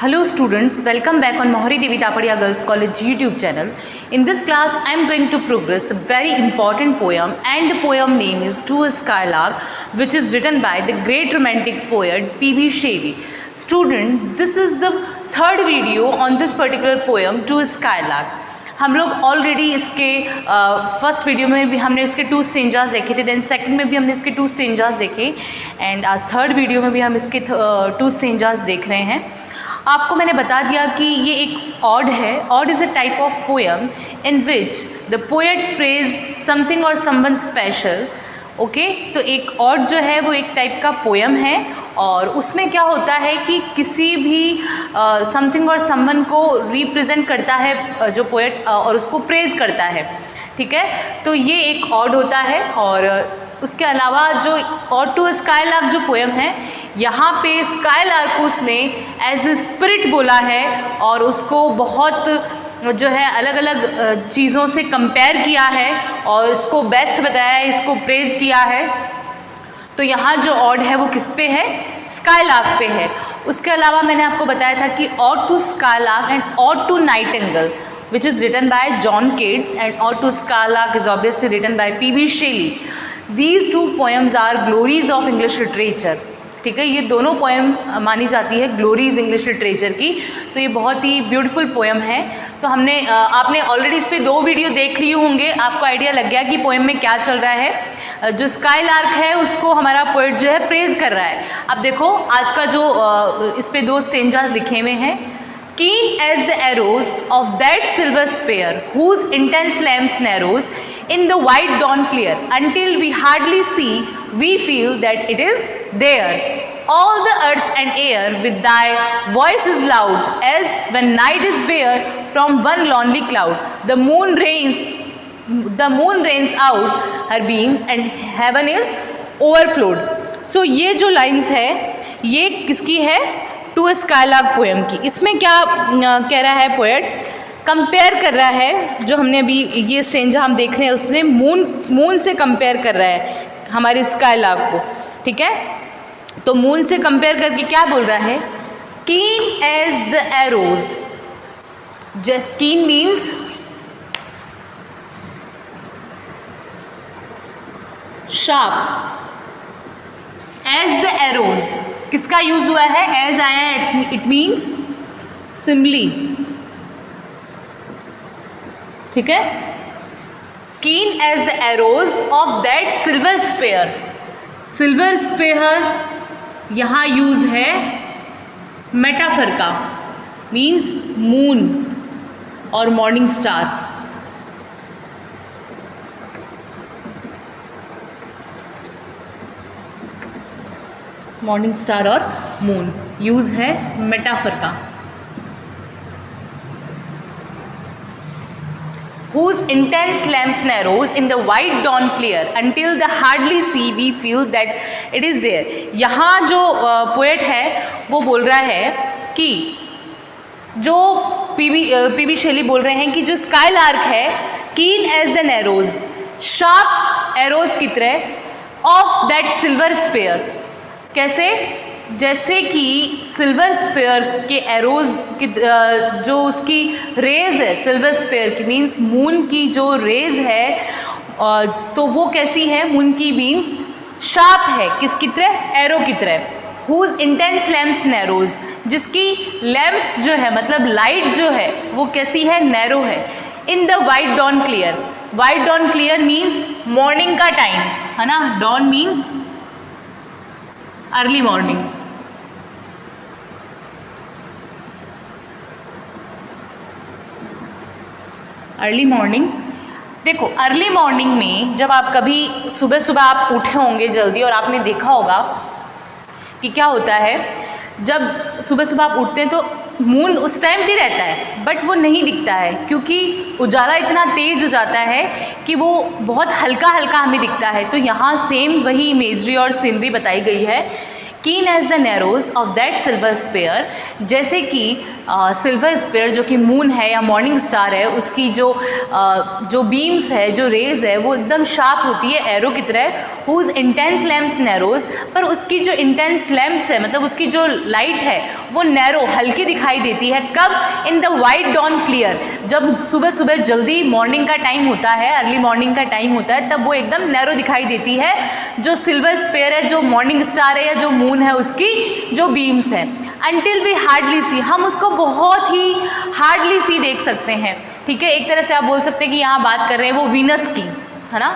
Hello students, welcome back on Mohari Devi Tapadia Girls College YouTube channel. In this class, I am going to progress a very important poem, and the poem name is To a Skylark, which is written by the great romantic poet P.B. Shelley. Student, this is the third video on this particular poem, To a Skylark. हम लोग already इसके first video में भी हमने इसके 2 stanzas देखे थे, then second में भी हमने इसके 2 स्टेंजास देखे, एंड आज थर्ड वीडियो में भी हम इसके 2 स्टेंजास देख रहे हैं. आपको मैंने बता दिया कि ये एक ऑड है. Odd is a type of poem in which the poet praise something और समवन स्पेशल. ओके, तो एक ऑड जो है वो एक टाइप का पोएम है, और उसमें क्या होता है कि किसी भी समथिंग और समवन को रिप्रेजेंट करता है जो पोएट, और उसको प्रेज करता है. ठीक है, तो ये एक ऑड होता है. और उसके अलावा जो और टू स्काईलार्क जो पोएम है, यहाँ पे स्काईलार्क को उसने एज ए स्पिरिट बोला है, और उसको बहुत जो है अलग अलग चीज़ों से कंपेयर किया है, और इसको बेस्ट बताया है, इसको प्रेज किया है. तो यहाँ जो ऑड है वो किस पे है? स्काईलार्क पे है. उसके अलावा मैंने आपको बताया था कि ode to skylark and ode to nightingale, which is written by John Keats, and Ode to Skylark is obviously written by P.B. Shelley. These two poems are glories of English literature. ठीक है, ये दोनों poem मानी जाती है glories English literature की. तो ये बहुत ही ब्यूटीफुल पोएम है. तो हमने आपने ऑलरेडी इस पर 2 वीडियो देख लिए होंगे, आपको आइडिया लग गया कि पोएम में क्या चल रहा है. जो स्काईलार्क है उसको हमारा पोएट जो है प्रेज कर रहा है. अब देखो आज का जो इस पर 2 स्टेंजास लिखे हुए हैं. Keen as the arrows of that silver spear, whose intense lamps narrows in the white dawn clear, until we hardly see, we feel that it is there. All the earth and air with thy voice is loud, as when night is bare from one lonely cloud. The moon rains out her beams, and heaven is overflowed. So ये जो lines है ये किसकी है? To skylark poem की. इसमें क्या कह रहा है पोएट? कंपेयर कर रहा है, जो हमने अभी ये स्टेंजा हम देख रहे हैं उससे मून से कंपेयर कर रहा है हमारे स्काईलार्क को. ठीक है, तो मून से कंपेयर करके क्या बोल रहा है? Keen as the arrows. Just keen means sharp. As the arrows किसका यूज हुआ है? एज आया है, इट मीन्स सिमली. ठीक है, keen as the arrows of that silver sphere. Silver sphere यहाँ यूज है मेटाफर का, मीन्स मून और मॉर्निंग स्टार. मॉर्निंग स्टार और मून यूज है मेटाफर का. Whose intense lamps narrows in the white dawn clear, until the hardly see we feel that it is there. यहाँ जो poet है वो बोल रहा है कि जो पीबी शेली बोल रहे हैं कि जो स्काईलार्क है, keen as the arrows, sharp arrows की तरह, ऑफ दैट सिल्वर स्पेयर. कैसे? जैसे कि सिल्वर स्पेयर के एरोज की जो उसकी रेज है, सिल्वर स्पेयर की मीन्स मून की जो रेज है, तो वो कैसी है? मून की बीम्स शार्प है. किसकी तरह? एरो की तरह. हुज इंटेंस लैम्प्स नैरोज, जिसकी लैम्प्स जो है मतलब लाइट जो है वो कैसी है? नैरो है. In the white dawn clear. White dawn clear means morning का टाइम है ना. Dawn means early morning. Early morning. देखो, अर्ली मॉर्निंग में जब आप कभी सुबह सुबह आप उठे होंगे जल्दी, और आपने देखा होगा कि क्या होता है, जब सुबह सुबह आप उठते हैं तो मून उस टाइम भी रहता है, बट वो नहीं दिखता है, क्योंकि उजाला इतना तेज़ हो जाता है कि वो बहुत हल्का हल्का हमें दिखता है. तो यहाँ सेम वही इमेजरी और सीनरी बताई गई है keen as the arrows of that silver sphere, जैसे कि सिल्वर स्पेयर जो कि मून है या मॉर्निंग स्टार है, उसकी जो बीम्स है, जो रेज है, वो एकदम शार्प होती है एरो की तरह। हुज इंटेंस लैम्प्स नैरोज, पर उसकी जो इंटेंस लैम्प्स है, मतलब उसकी जो लाइट है वो नैरो, हल्की दिखाई देती है। कब? In the white dawn clear, जब सुबह सुबह जल्दी मॉर्निंग का टाइम होता है, अर्ली मॉर्निंग का टाइम होता है, तब वो एकदम नैरो दिखाई देती है जो सिल्वर स्पेयर है, जो मॉर्निंग स्टार है या जो मून है, उसकी जो बीम्स है। अनटिल वी हार्डली सी, हम उसको बहुत ही हार्डली सी देख सकते हैं। ठीक है, एक तरह से आप बोल सकते हैं कि यहाँ बात कर रहे हैं वो वीनस की, है ना।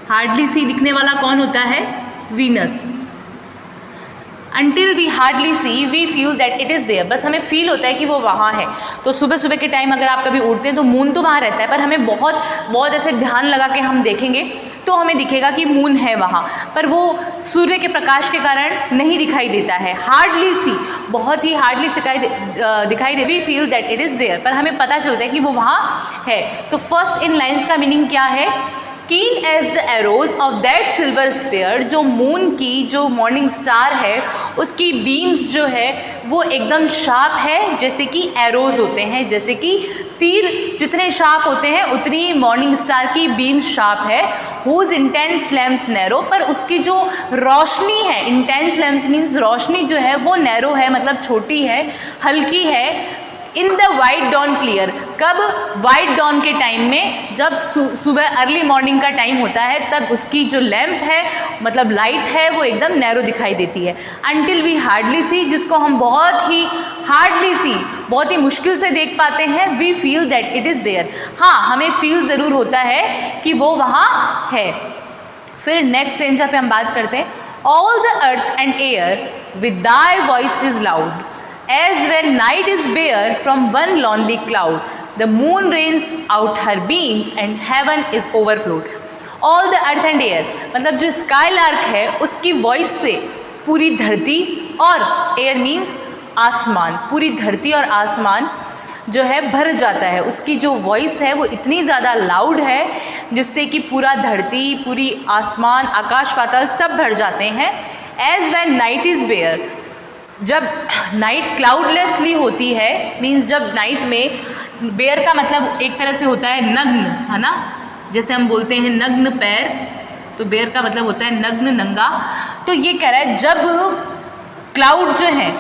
हार्डली सी दिखने वाला कौन होता है? Venus. Until we hardly see we feel that it is there, बस हमें फील होता है कि वो वहाँ है। तो सुबह सुबह के टाइम अगर आप कभी उठते हैं तो मून तो वहाँ रहता है, पर हमें बहुत बहुत ऐसे ध्यान लगा के हम देखेंगे तो हमें दिखेगा कि मून है वहाँ, पर वो सूर्य के प्रकाश के कारण नहीं दिखाई देता है। हार्डली सी, बहुत ही हार्डली दिखाई दे, we feel that it is there, पर हमें पता चलता है कि वो वहाँ है। तो फर्स्ट इन लाइन्स का मीनिंग क्या है? Keen as the arrows of that silver sphere, जो मून की जो मॉर्निंग स्टार है उसकी बीम्स जो है वो एकदम शार्प है, जैसे कि एरोज होते हैं, जैसे कि तीर जितने शार्प होते हैं उतनी मॉर्निंग स्टार की बीम्स शार्प है। हुज इंटेंस लैम्प्स नैरो, पर उसकी जो रोशनी है, इंटेंस लैम्प्स मीन्स रोशनी जो है वो नैरो है, मतलब छोटी है, हल्की है। In the white dawn clear, कब? वाइट डॉन के टाइम में, जब सुबह अर्ली मॉर्निंग का टाइम होता है, तब उसकी जो लैम्प है, मतलब लाइट है, वो एकदम नैरो दिखाई देती है। अनटिल वी हार्डली सी, जिसको हम बहुत ही हार्डली सी, बहुत ही मुश्किल से देख पाते हैं। We feel that it is there, हाँ हमें फील ज़रूर होता है कि वो वहाँ है। फिर नेक्स्ट स्टेंजा पे हम बात करते हैं। All the earth and air with thy voice is loud, as when night is bare from one lonely cloud, the moon rains out her beams and heaven is overflowed. All the earth and air, मतलब जो sky lark है उसकी voice से पूरी धरती, और air means आसमान, पूरी धरती और आसमान जो है भर जाता है। उसकी जो वॉइस है वो इतनी ज़्यादा लाउड है जिससे कि पूरा धरती, पूरी आसमान, आकाश पाताल सब भर जाते हैं। As when night is bare, जब नाइट क्लाउडलेसली होती है, मीन्स जब नाइट में, बेयर का मतलब एक तरह से होता है नग्न, है ना, जैसे हम बोलते हैं नग्न पैर, तो बेयर का मतलब होता है नग्न, नंगा। तो ये कह रहा है जब क्लाउड जो है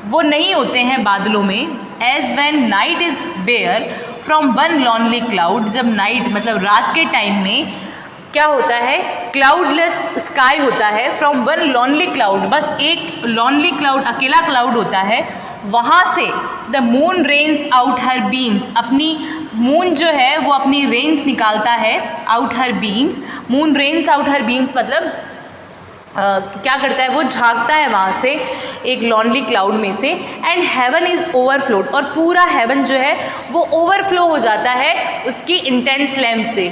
वो नहीं होते हैं बादलों में, as when night is bare from one lonely cloud, जब नाइट मतलब रात के टाइम में क्या होता है? क्लाउडलेस स्काई होता है, फ्रॉम वन लॉनली क्लाउड, बस एक लॉनली क्लाउड, अकेला क्लाउड होता है, वहाँ से the moon rains out her beams, अपनी मून जो है वो अपनी रेन्स निकालता है, out her beams, moon rains out her beams मतलब क्या करता है? वो झांकता है वहाँ से एक लॉनली क्लाउड में से, एंड हेवन इज़ ओवरफ्लोड, और पूरा हेवन जो है वो ओवरफ्लो हो जाता है उसकी इंटेंस लैम्प से।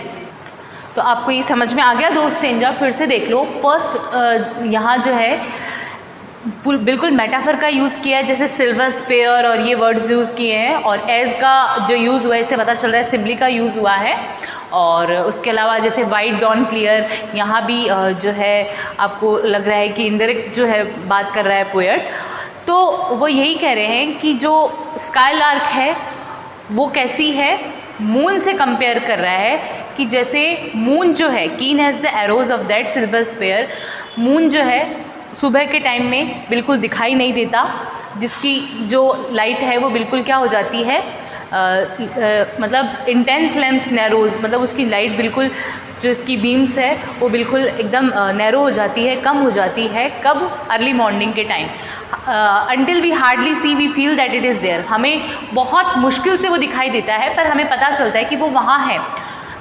तो आपको ये समझ में आ गया? दो स्टेंजा फिर से देख लो। फर्स्ट यहाँ जो है बिल्कुल मेटाफर का यूज़ किया है, जैसे सिल्वर स्पेयर और ये वर्ड्स यूज़ किए हैं, और एज का जो यूज़ हुआ है इससे पता चल रहा है सिम्बली का यूज़ हुआ है। और उसके अलावा जैसे वाइट डॉन क्लियर, यहाँ भी जो है आपको लग रहा है कि इनडायरेक्ट जो है बात कर रहा है पोएट। तो वो यही कह रहे हैं कि जो स्काई लार्क है वो कैसी है, मून से कंपेयर कर रहा है कि जैसे मून जो है, keen has the arrows of that silver sphere, moon जो है सुबह के टाइम में बिल्कुल दिखाई नहीं देता, जिसकी जो लाइट है वो बिल्कुल क्या हो जाती है, मतलब इंटेंस लेंस नैरोज, मतलब उसकी लाइट बिल्कुल, जो इसकी बीम्स है वो बिल्कुल एकदम नैरो हो जाती है, कम हो जाती है। कब? अर्ली मॉर्निंग के time. Until we hardly see we feel that it is there, हमें बहुत मुश्किल से वो दिखाई देता है पर हमें पता चलता है कि वो वहाँ है।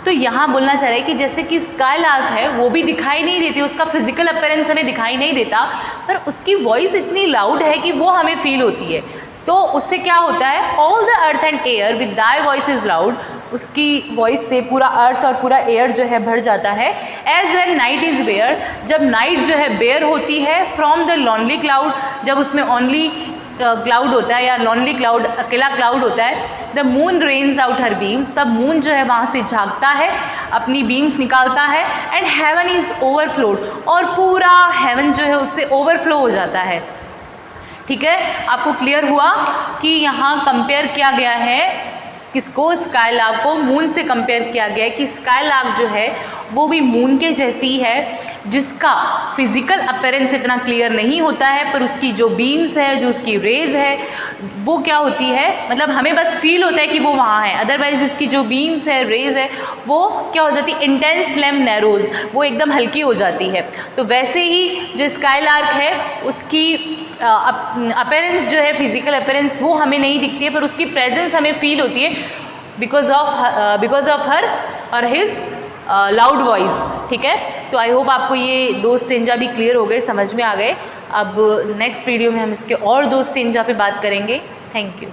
तो यहाँ बोलना चाह रहा है कि जैसे कि स्काई लार्क है वो भी दिखाई नहीं देती, उसका फिजिकल अपीयरेंस हमें दिखाई नहीं देता, पर उसकी वॉइस इतनी लाउड है कि वो हमें फील होती है। तो उससे क्या होता है? All the earth and air with thy voice is loud, उसकी वॉइस से पूरा अर्थ और पूरा एयर जो है भर जाता है। As when night is bare, जब नाइट जो है बेयर होती है, फ्रॉम द लॉनली क्लाउड, जब उसमें ओनली क्लाउड होता है या लॉनली क्लाउड, अकेला क्लाउड होता है, the moon rains out her beams, तब मून जो है वहाँ से झांकता है, अपनी बीम्स निकालता है, एंड हेवन इज़ ओवरफ्लोड, और पूरा हेवन जो है उससे ओवरफ्लो हो जाता है। ठीक है, आपको क्लियर हुआ कि यहाँ कंपेयर किया गया है किसको, स्काईलार्क को मून से कंपेयर किया गया है कि स्काईलार्क जो है वो भी मून के जैसी ही है, जिसका फिजिकल अपीयरेंस इतना क्लियर नहीं होता है, पर उसकी जो बीम्स है, जो उसकी रेज है, वो क्या होती है, मतलब हमें बस फील होता है कि वो वहाँ है, अदरवाइज इसकी जो बीम्स है, रेज है, वो क्या हो जाती है, इंटेंस फ्लेम नैरोज, वो एकदम हल्की हो जाती है। तो वैसे ही जो स्काईलार्क है उसकी अपीयरेंस जो है, फिजिकल अपीयरेंस, वो हमें नहीं दिखती है, पर उसकी प्रेजेंस हमें फील होती है बिकॉज ऑफ हर और हिज लाउड वॉइस। ठीक है, तो आई होप आपको ये 2 स्टेंजा भी क्लियर हो गए, समझ में आ गए। अब नेक्स्ट वीडियो में हम इसके और 2 स्टेंजा पे बात करेंगे। Thank you.